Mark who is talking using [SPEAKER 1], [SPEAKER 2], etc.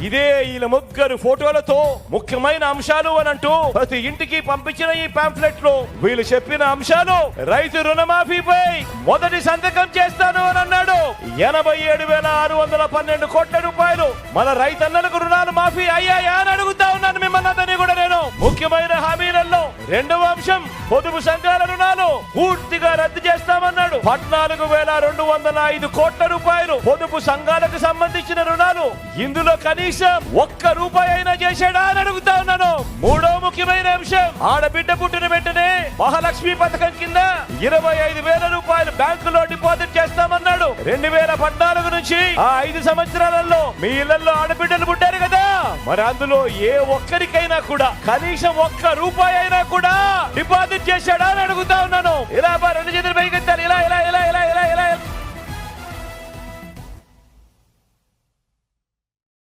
[SPEAKER 1] ఇదే వీళ్ళ ముగ్గురు ఫోటోలతో ముఖ్యమైన అంశాలు అని అంటూ ప్రతి ఇంటికి పంపించిన ఈ పాంఫ్లెట్ లో వీళ్ళు చెప్పిన అంశాలు రైతు రుణమాఫీపై మొదటి సంతకం చేస్తాను అని అన్నాడు. 87,612 కోట్ల రూపాయలు మన రైతన్నలకు రుణాలు మాఫీ అయ్యాయా అని అడుగుతా ఉన్నాను మిమ్మల్ని అందరినీ కూడా నేను. ముఖ్యమైన హామీలలో రెండవ అంశం పొదుపు సంఘాల రుణాలు పూర్తిగా రద్దు చేస్తామన్నాడు. 14,205 కోట్ల రూపాయలు పొదుపు సంఘాలకు సంబంధించిన రుణాలు. ఇందులో కనీసం ఒక్క రూపాయి అయినా చేశాడా అని అడుగుతా ఉన్నాను. మూడో ముఖ్యమైన అంశం ఆడబిడ్డ పుట్టిన వెంటనే మహాలక్ష్మి పథకం కింద 25,000 రూపాయలు బ్యాంకులో డిపాజిట్ చేస్తామన్నాడు. 2014 నుంచి ఆ 5 సంవత్సరాలలో మీ ఇళ్లలో ఆడబిడ్డలు పుట్టారు కదా, మరి అందులో ఏ ఒక్కరికైనా కూడా కనీసం ఒక్క రూపాయి అయినా కూడా డిపాజిట్ చేశాడా అని అడుగుతా ఉన్నాను. ఇలా రెండు చేతులు పైకెత్తారు, ఇలా ఇలా ఇలా ఇలా ఇలా ఇలా